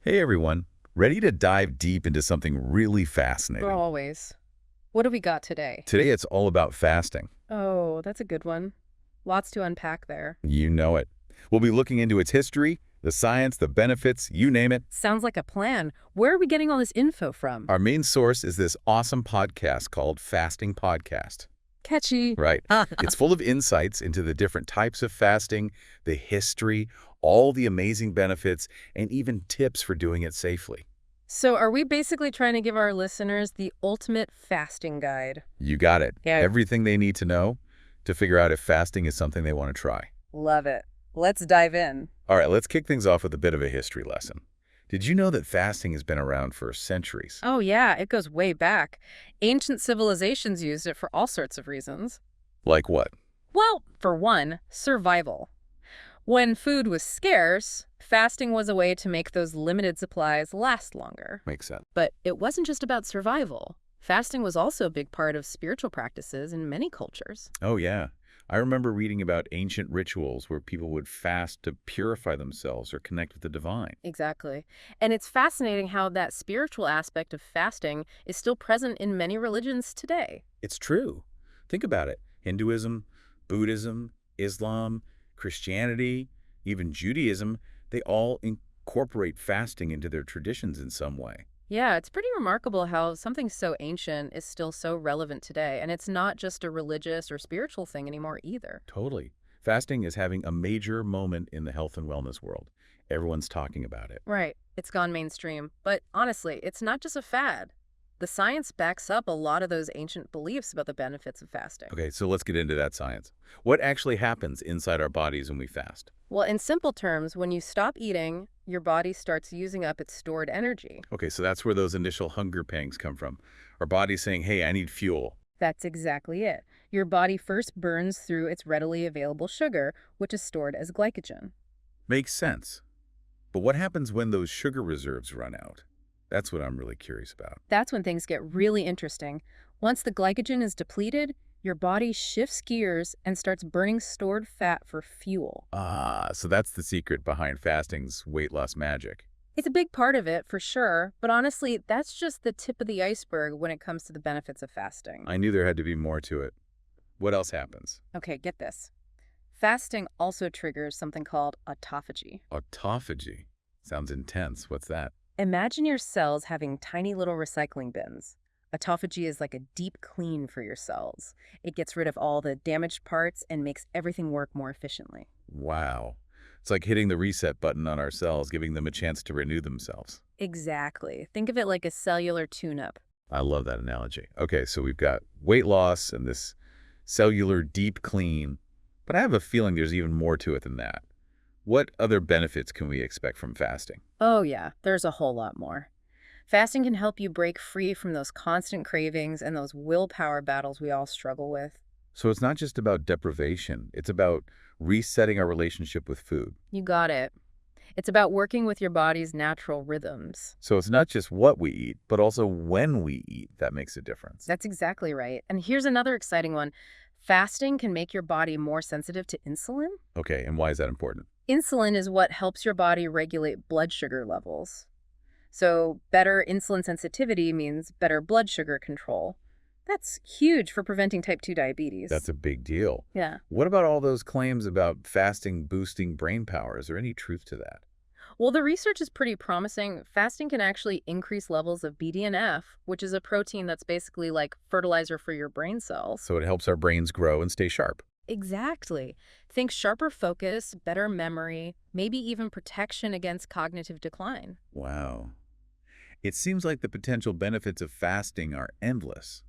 Hey everyone, ready to dive deep into something really fascinating? Always. What do we got today? Today it's all about fasting. Oh, that's a good one. Lots to unpack there. You know it. We'll be looking into its history, the science, the benefits, you name it. Sounds like a plan. Where are we getting all this info from? Our main source is this awesome podcast called Fasting Podcast. Catchy. Right. It's full of insights into the different types of fasting, the history, all the amazing benefits, and even tips for doing it safely. So are we basically trying to give our listeners the ultimate fasting guide? You got it. Yeah. Everything they need to know to figure out if fasting is something they want to try. Love it. Let's dive in. All right, let's kick things off with a bit of a history lesson. Did you know that fasting has been around for centuries? Oh, yeah, it goes way back. Ancient civilizations used it for all sorts of reasons. Like what? Well, for one, survival. When food was scarce, fasting was a way to make those limited supplies last longer. Makes sense. But it wasn't just about survival. Fasting was also a big part of spiritual practices in many cultures. Oh, yeah. I remember reading about ancient rituals where people would fast to purify themselves or connect with the divine. Exactly. And it's fascinating how that spiritual aspect of fasting is still present in many religions today. It's true. Think about it. Hinduism, Buddhism, Islam, Christianity, even Judaism, they all incorporate fasting into their traditions in some way. Yeah, it's pretty remarkable how something so ancient is still so relevant today. And it's not just a religious or spiritual thing anymore either. Totally. Fasting is having a major moment in the health and wellness world. Everyone's talking about it. Right. It's gone mainstream. But honestly, it's not just a fad. The science backs up a lot of those ancient beliefs about the benefits of fasting. Okay, so let's get into that science. What actually happens inside our bodies when we fast? Well, in simple terms, when you stop eating, your body starts using up its stored energy. Okay, so that's where those initial hunger pangs come from. Our body's saying, hey, I need fuel. That's exactly it. Your body first burns through its readily available sugar, which is stored as glycogen. Makes sense. But what happens when those sugar reserves run out? That's what I'm really curious about. That's when things get really interesting. Once the glycogen is depleted, your body shifts gears and starts burning stored fat for fuel. Ah, so that's the secret behind fasting's weight loss magic. It's a big part of it, for sure, but honestly, that's just the tip of the iceberg when it comes to the benefits of fasting. I knew there had to be more to it. What else happens? Okay, get this. Fasting also triggers something called autophagy. Autophagy. Sounds intense. What's that? Imagine your cells having tiny little recycling bins. Autophagy is like a deep clean for your cells. It gets rid of all the damaged parts and makes everything work more efficiently. Wow. It's like hitting the reset button on our cells, giving them a chance to renew themselves. Exactly. Think of it like a cellular tune-up. I love that analogy. Okay, so we've got weight loss and this cellular deep clean, but I have a feeling there's even more to it than that. What other benefits can we expect from fasting? Oh yeah, there's a whole lot more. Fasting can help you break free from those constant cravings and those willpower battles we all struggle with. So it's not just about deprivation, it's about resetting our relationship with food. You got it. It's about working with your body's natural rhythms. So it's not just what we eat, but also when we eat that makes a difference. That's exactly right. And here's another exciting one. Fasting can make your body more sensitive to insulin. Okay, and why is that important? Insulin is what helps your body regulate blood sugar levels. So better insulin sensitivity means better blood sugar control. That's huge for preventing type 2 diabetes. That's a big deal. Yeah. What about all those claims about fasting boosting brain power? Is there any truth to that? Well, the research is pretty promising. Fasting can actually increase levels of BDNF, which is a protein that's basically like fertilizer for your brain cells. So it helps our brains grow and stay sharp. Exactly. Think sharper focus, better memory, maybe even protection against cognitive decline. Wow. It seems like the potential benefits of fasting are endless.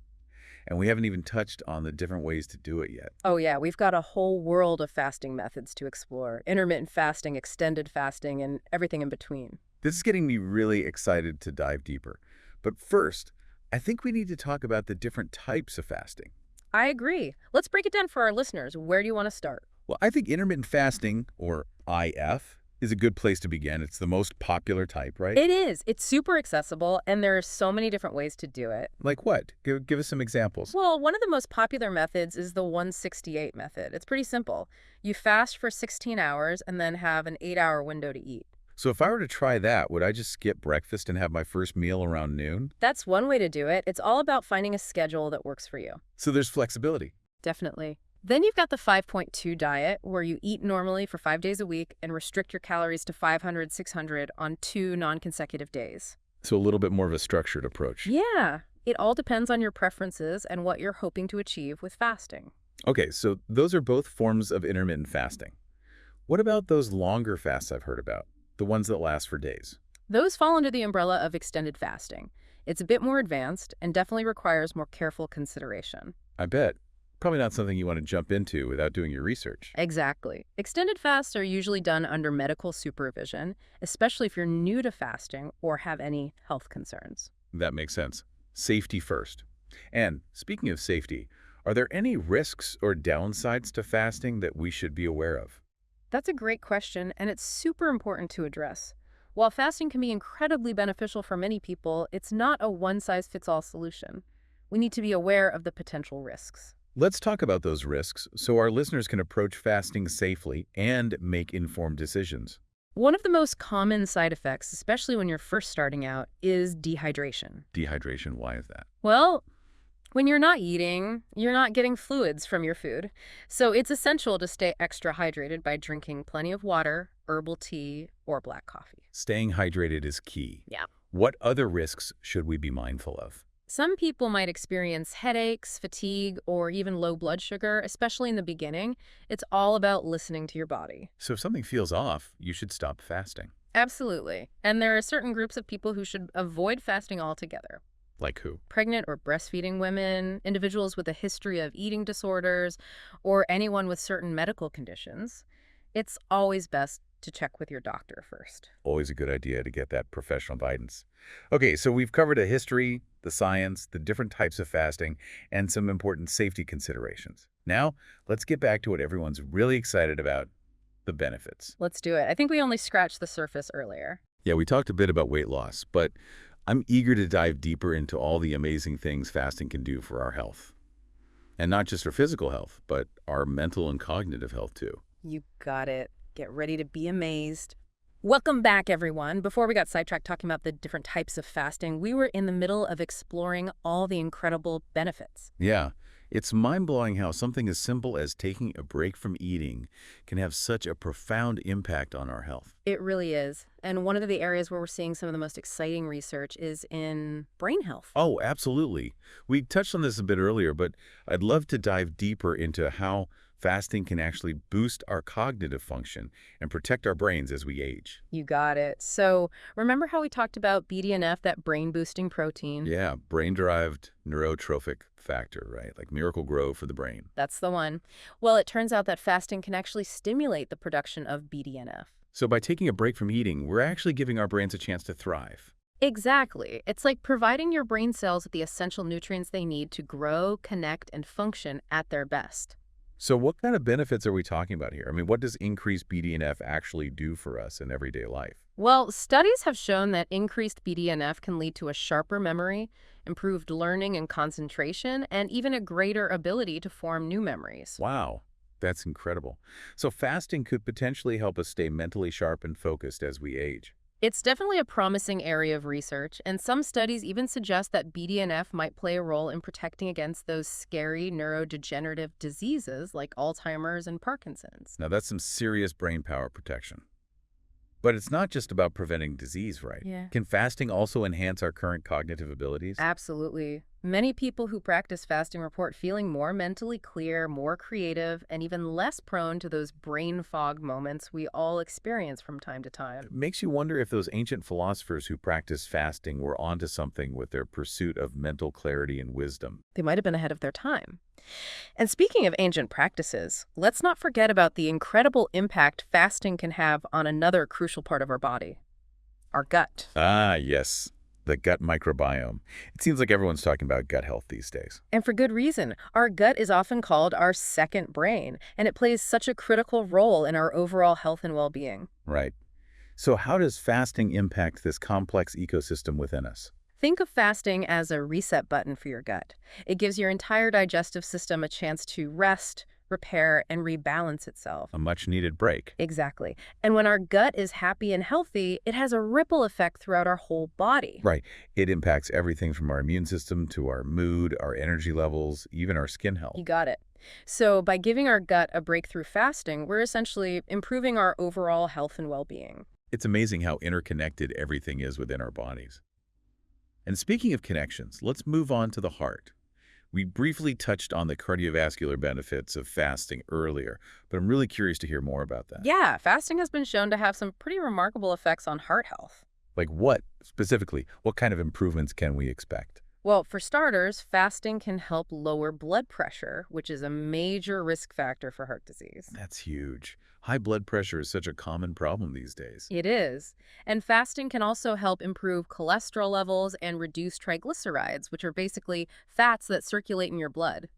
And we haven't even touched on the different ways to do it yet. Oh yeah, we've got a whole world of fasting methods to explore. Intermittent fasting, extended fasting, and everything in between. This is getting me really excited to dive deeper. But first, I think we need to talk about the different types of fasting. I agree. Let's break it down for our listeners. Where do you want to start? Well, I think intermittent fasting, or IF, is a good place to begin. It's the most popular type, right? It is. It's super accessible, and there are so many different ways to do it. Like what? Give us some examples. Well, one of the most popular methods is the 168 method. It's pretty simple. You fast for 16 hours and then have an 8-hour window to eat. So if I were to try that, would I just skip breakfast and have my first meal around noon? That's one way to do it. It's all about finding a schedule that works for you. So there's flexibility. Definitely. Then you've got the 5.2 diet, where you eat normally for 5 days a week and restrict your calories to 500, 600 on 2 non-consecutive days. So a little bit more of a structured approach. Yeah, it all depends on your preferences and what you're hoping to achieve with fasting. Okay, so those are both forms of intermittent fasting. What about those longer fasts I've heard about? The ones that last for days? Those fall under the umbrella of extended fasting. It's a bit more advanced and definitely requires more careful consideration. I bet. Probably not something you want to jump into without doing your research. Exactly. Extended fasts are usually done under medical supervision, especially if you're new to fasting or have any health concerns. That makes sense. Safety first. And speaking of safety, are there any risks or downsides to fasting that we should be aware of? That's a great question, and it's super important to address. While fasting can be incredibly beneficial for many people, it's not a one-size-fits-all solution. We need to be aware of the potential risks. Let's talk about those risks so our listeners can approach fasting safely and make informed decisions. One of the most common side effects, especially when you're first starting out, is dehydration. Dehydration, why is that? Well, when you're not eating, you're not getting fluids from your food. So it's essential to stay extra hydrated by drinking plenty of water, herbal tea, or black coffee. Staying hydrated is key. Yeah. What other risks should we be mindful of? Some people might experience headaches, fatigue, or even low blood sugar, especially in the beginning. It's all about listening to your body. So if something feels off, you should stop fasting. Absolutely. And there are certain groups of people who should avoid fasting altogether. Like who? Pregnant or breastfeeding women, individuals with a history of eating disorders, or anyone with certain medical conditions. It's always best to check with your doctor first. Always a good idea to get that professional guidance. Okay, so we've covered a history, the science, the different types of fasting, and some important safety considerations. Now, let's get back to what everyone's really excited about, the benefits. Let's do it. I think we only scratched the surface earlier. Yeah, we talked a bit about weight loss, but I'm eager to dive deeper into all the amazing things fasting can do for our health. And not just our physical health, but our mental and cognitive health too. You got it. Get ready to be amazed. Welcome back, everyone. Before we got sidetracked talking about the different types of fasting, we were in the middle of exploring all the incredible benefits. Yeah, it's mind-blowing how something as simple as taking a break from eating can have such a profound impact on our health. It really is. And one of the areas where we're seeing some of the most exciting research is in brain health. Oh, absolutely. We touched on this a bit earlier, but I'd love to dive deeper into how fasting can actually boost our cognitive function and protect our brains as we age. You got it. So remember how we talked about BDNF, that brain-boosting protein? Yeah, brain-derived neurotrophic factor, right? Like Miracle Grow for the brain. That's the one. Well, it turns out that fasting can actually stimulate the production of BDNF. So by taking a break from eating, we're actually giving our brains a chance to thrive. Exactly. It's like providing your brain cells with the essential nutrients they need to grow, connect, and function at their best. So what kind of benefits are we talking about here? I mean, what does increased BDNF actually do for us in everyday life? Well, studies have shown that increased BDNF can lead to a sharper memory, improved learning and concentration, and even a greater ability to form new memories. Wow, that's incredible. So fasting could potentially help us stay mentally sharp and focused as we age. It's definitely a promising area of research, and some studies even suggest that BDNF might play a role in protecting against those scary neurodegenerative diseases like Alzheimer's and Parkinson's. Now that's some serious brain power protection. But it's not just about preventing disease, right? Yeah. Can fasting also enhance our current cognitive abilities? Absolutely. Many people who practice fasting report feeling more mentally clear, more creative, and even less prone to those brain fog moments we all experience from time to time. It makes you wonder if those ancient philosophers who practiced fasting were onto something with their pursuit of mental clarity and wisdom. They might have been ahead of their time. And speaking of ancient practices, let's not forget about the incredible impact fasting can have on another crucial part of our body, our gut. Ah, yes. The gut microbiome. It seems like everyone's talking about gut health these days. And for good reason. Our gut is often called our second brain, and it plays such a critical role in our overall health and well-being. Right. So how does fasting impact this complex ecosystem within us? Think of fasting as a reset button for your gut. It gives your entire digestive system a chance to rest, repair, and rebalance itself. A much-needed break. Exactly. And when our gut is happy and healthy, it has a ripple effect throughout our whole body. Right. It impacts everything from our immune system to our mood, our energy levels, even our skin health. You got it. So by giving our gut a break through fasting, we're essentially improving our overall health and well-being. It's amazing how interconnected everything is within our bodies. And speaking of connections, let's move on to the heart. We briefly touched on the cardiovascular benefits of fasting earlier, but I'm really curious to hear more about that. Yeah, fasting has been shown to have some pretty remarkable effects on heart health. Like what, specifically? What kind of improvements can we expect? Well, for starters, fasting can help lower blood pressure, which is a major risk factor for heart disease. That's huge. High blood pressure is such a common problem these days. It is. And fasting can also help improve cholesterol levels and reduce triglycerides, which are basically fats that circulate in your blood.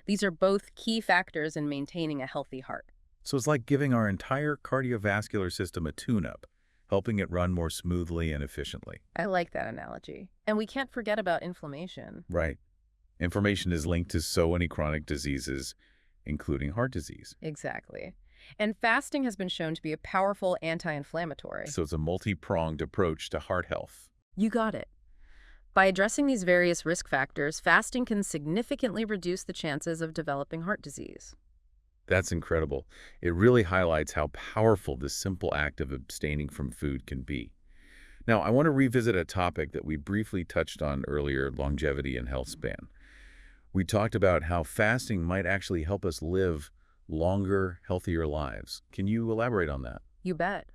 These are both key factors in maintaining a healthy heart. So it's like giving our entire cardiovascular system a tune-up, helping it run more smoothly and efficiently. I like that analogy. And we can't forget about inflammation. Right. Inflammation is linked to so many chronic diseases, including heart disease. Exactly. And fasting has been shown to be a powerful anti-inflammatory. So it's a multi-pronged approach to heart health. You got it. By addressing these various risk factors, fasting can significantly reduce the chances of developing heart disease. That's incredible. It really highlights how powerful this simple act of abstaining from food can be. Now, I want to revisit a topic that we briefly touched on earlier, longevity and health span. We talked about how fasting might actually help us live longer, healthier lives. Can you elaborate on that? You bet.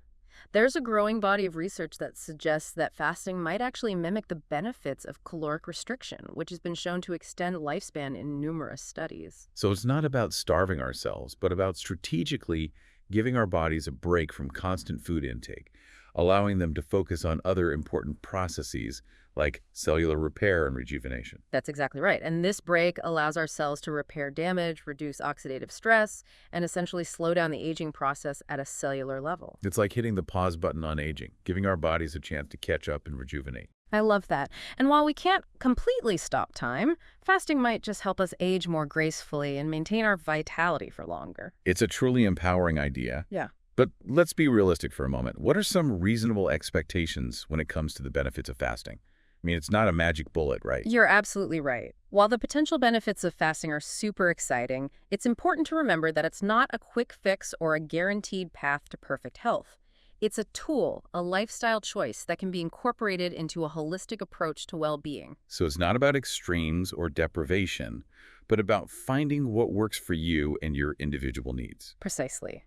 There's a growing body of research that suggests that fasting might actually mimic the benefits of caloric restriction, which has been shown to extend lifespan in numerous studies. So it's not about starving ourselves, but about strategically giving our bodies a break from constant food intake, allowing them to focus on other important processes like cellular repair and rejuvenation. That's exactly right. And this break allows our cells to repair damage, reduce oxidative stress, and essentially slow down the aging process at a cellular level. It's like hitting the pause button on aging, giving our bodies a chance to catch up and rejuvenate. I love that. And while we can't completely stop time, fasting might just help us age more gracefully and maintain our vitality for longer. It's a truly empowering idea. Yeah. But let's be realistic for a moment. What are some reasonable expectations when it comes to the benefits of fasting? I mean, it's not a magic bullet, right? You're absolutely right. While the potential benefits of fasting are super exciting, it's important to remember that it's not a quick fix or a guaranteed path to perfect health. It's a tool, a lifestyle choice that can be incorporated into a holistic approach to well-being. So it's not about extremes or deprivation, but about finding what works for you and your individual needs. Precisely.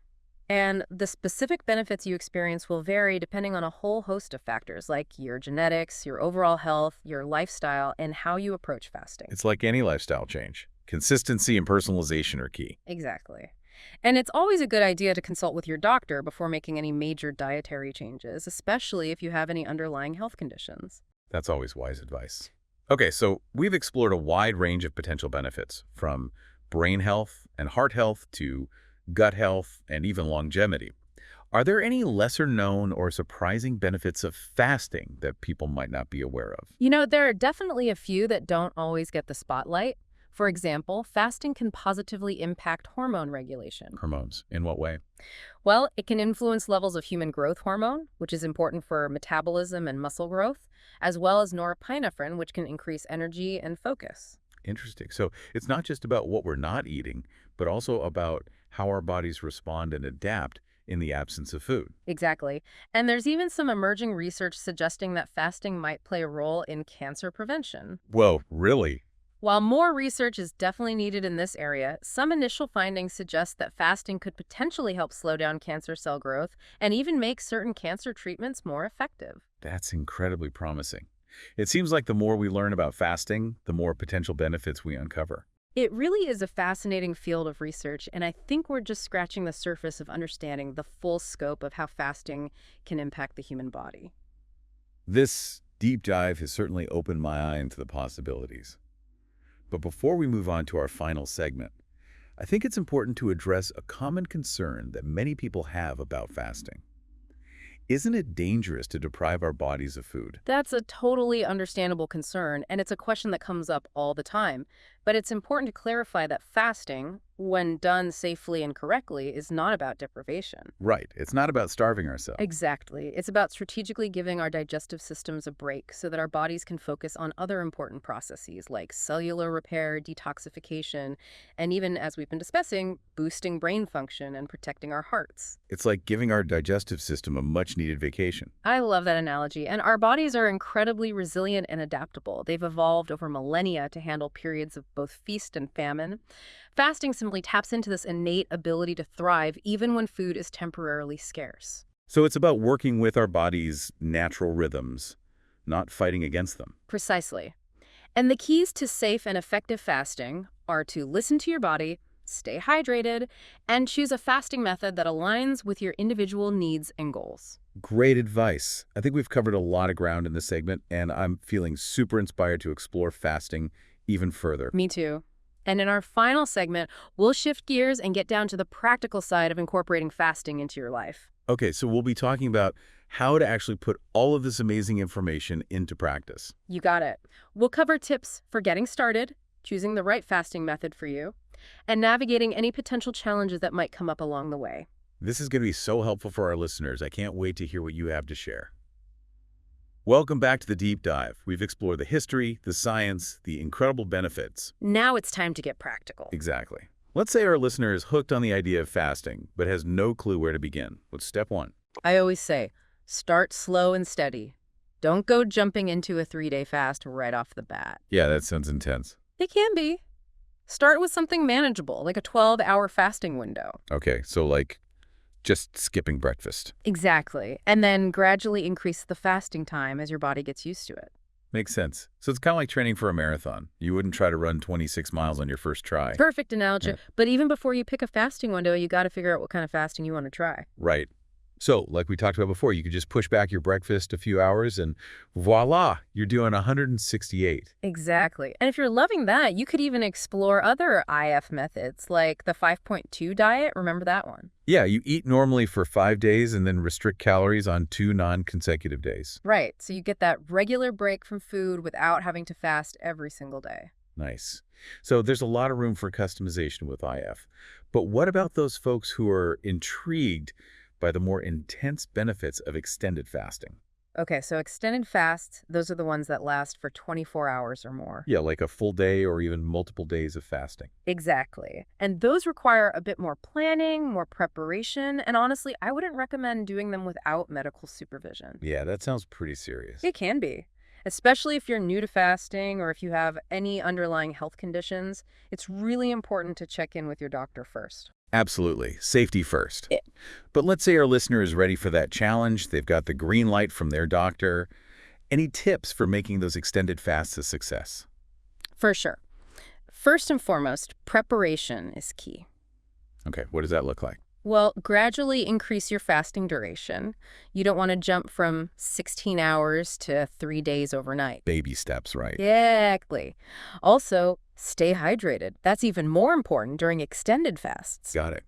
And the specific benefits you experience will vary depending on a whole host of factors like your genetics, your overall health, your lifestyle, and how you approach fasting. It's like any lifestyle change. Consistency and personalization are key. Exactly. And it's always a good idea to consult with your doctor before making any major dietary changes, especially if you have any underlying health conditions. That's always wise advice. Okay, so we've explored a wide range of potential benefits, from brain health and heart health to gut health, and even longevity. Are there any lesser-known or surprising benefits of fasting that people might not be aware of? You know, there are definitely a few that don't always get the spotlight. For example, fasting can positively impact hormone regulation. Hormones. In what way? Well, it can influence levels of human growth hormone, which is important for metabolism and muscle growth, as well as norepinephrine, which can increase energy and focus. Interesting. So it's not just about what we're not eating, but also about how our bodies respond and adapt in the absence of food. Exactly. And there's even some emerging research suggesting that fasting might play a role in cancer prevention. Whoa, really? While more research is definitely needed in this area, some initial findings suggest that fasting could potentially help slow down cancer cell growth and even make certain cancer treatments more effective. That's incredibly promising. It seems like the more we learn about fasting, the more potential benefits we uncover. It really is a fascinating field of research, and I think we're just scratching the surface of understanding the full scope of how fasting can impact the human body. This deep dive has certainly opened my eye into the possibilities. But before we move on to our final segment, I think it's important to address a common concern that many people have about fasting. Isn't it dangerous to deprive our bodies of food? That's a totally understandable concern, and it's a question that comes up all the time. But it's important to clarify that fasting, when done safely and correctly, is not about deprivation. Right. It's not about starving ourselves. Exactly. It's about strategically giving our digestive systems a break so that our bodies can focus on other important processes like cellular repair, detoxification, and even, as we've been discussing, boosting brain function and protecting our hearts. It's like giving our digestive system a much-needed vacation. I love that analogy. And our bodies are incredibly resilient and adaptable. They've evolved over millennia to handle periods of both feast and famine. Fasting simply taps into this innate ability to thrive even when food is temporarily scarce. So it's about working with our body's natural rhythms, not fighting against them. Precisely. And the keys to safe and effective fasting are to listen to your body, stay hydrated, and choose a fasting method that aligns with your individual needs and goals. Great advice. I think we've covered a lot of ground in this segment, and I'm feeling super inspired to explore fasting even further. Me too. And in our final segment, we'll shift gears and get down to the practical side of incorporating fasting into your life. Okay, so we'll be talking about how to actually put all of this amazing information into practice. You got it. We'll cover tips for getting started, choosing the right fasting method for you, and navigating any potential challenges that might come up along the way. This is going to be so helpful for our listeners. I can't wait to hear what you have to share. Welcome back to the Deep Dive. We've explored the history, the science, the incredible benefits. Now it's time to get practical. Exactly. Let's say our listener is hooked on the idea of fasting, but has no clue where to begin. What's step one? I always say, start slow and steady. Don't go jumping into a 3-day fast right off the bat. Yeah, that sounds intense. It can be. Start with something manageable, like a 12-hour fasting window. Okay, so like just skipping breakfast. Exactly. And then gradually increase the fasting time as your body gets used to it. Makes sense. So it's kind of like training for a marathon. You wouldn't try to run 26 miles on your first try. Perfect analogy. Yeah. But even before you pick a fasting window, you got to figure out what kind of fasting you want to try. Right. So, like we talked about before, you could just push back your breakfast a few hours and voila, you're doing 168. Exactly. And if you're loving that, you could even explore other IF methods like the 5.2 diet. Remember that one? Yeah, you eat normally for 5 days and then restrict calories on 2 non-consecutive days. Right. So you get that regular break from food without having to fast every single day. Nice. So there's a lot of room for customization with IF. But what about those folks who are intrigued by the more intense benefits of extended fasting? Okay, so extended fasts, those are the ones that last for 24 hours or more. Yeah, like a full day or even multiple days of fasting. Exactly. And those require a bit more planning, more preparation, and honestly, I wouldn't recommend doing them without medical supervision. Yeah, that sounds pretty serious. It can be, especially if you're new to fasting or if you have any underlying health conditions. It's really important to check in with your doctor first. Absolutely. Safety first. Yeah. But let's say our listener is ready for that challenge. They've got the green light from their doctor. Any tips for making those extended fasts a success? For sure. First and foremost, preparation is key. Okay, what does that look like? Well, gradually increase your fasting duration. You don't want to jump from 16 hours to 3 days overnight. Baby steps, right? Exactly. Also, stay hydrated. That's even more important during extended fasts. Got it.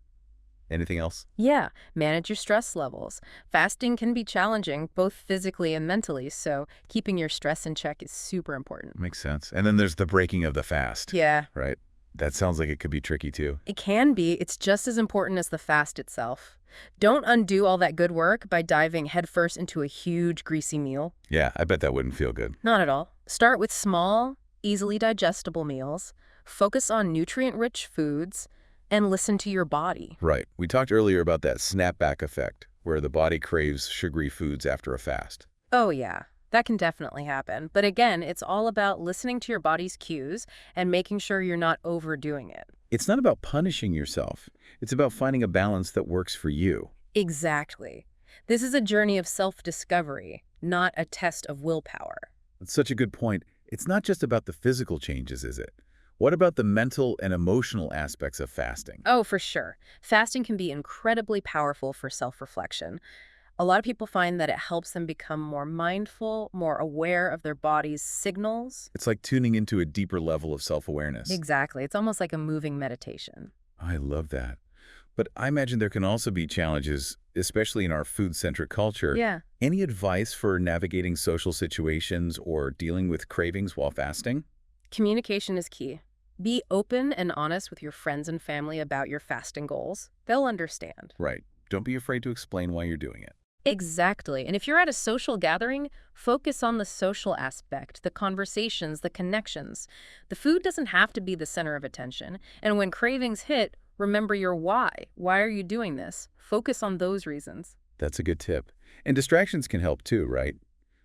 Anything else? Yeah, manage your stress levels. Fasting can be challenging, both physically and mentally, so keeping your stress in check is super important. Makes sense. And then there's the breaking of the fast. Yeah, Right? That sounds like it could be tricky too. it can be. It's just as important as the fast itself. Don't undo all that good work by diving headfirst into a huge, greasy meal. Yeah, I bet that wouldn't feel good. Not at all. Start with small, easily digestible meals, focus on nutrient-rich foods, and listen to your body. Right. We talked earlier about that snapback effect, where the body craves sugary foods after a fast. Oh, yeah. That can definitely happen. But again, it's all about listening to your body's cues and making sure you're not overdoing it. It's not about punishing yourself. It's about finding a balance that works for you. Exactly. This is a journey of self-discovery, not a test of willpower. That's such a good point. It's not just about the physical changes, is it? What about the mental and emotional aspects of fasting? Oh, for sure. Fasting can be incredibly powerful for self-reflection. A lot of people find that it helps them become more mindful, more aware of their body's signals. It's like tuning into a deeper level of self-awareness. Exactly. It's almost like a moving meditation. I love that. But I imagine there can also be challenges, especially in our food-centric culture. Yeah. Any advice for navigating social situations or dealing with cravings while fasting? Communication is key. Be open and honest with your friends and family about your fasting goals. They'll understand. Right. Don't be afraid to explain why you're doing it. Exactly. And if you're at a social gathering, focus on the social aspect, the conversations, the connections. The food doesn't have to be the center of attention. And when cravings hit, remember your why. Why are you doing this? Focus on those reasons. That's a good tip. And distractions can help too, right?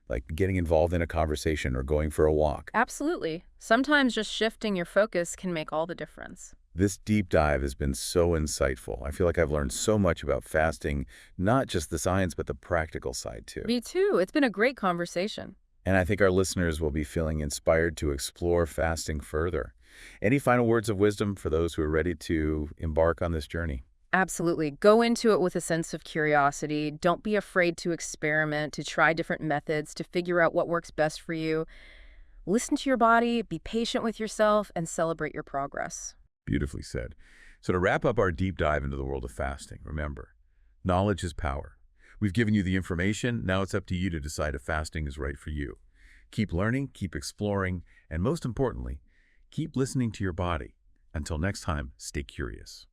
Like getting involved in a conversation or going for a walk. Absolutely. Sometimes just shifting your focus can make all the difference. This deep dive has been so insightful. I feel like I've learned so much about fasting, not just the science, but the practical side too. Me too. It's been a great conversation. And I think our listeners will be feeling inspired to explore fasting further. Any final words of wisdom for those who are ready to embark on this journey? Absolutely. Go into it with a sense of curiosity. Don't be afraid to experiment, to try different methods, to figure out what works best for you. Listen to your body, be patient with yourself, and celebrate your progress. Beautifully said. So to wrap up our deep dive into the world of fasting, remember, knowledge is power. We've given you the information. Now it's up to you to decide if fasting is right for you. Keep learning, keep exploring, and most importantly, keep listening to your body. Until next time, stay curious.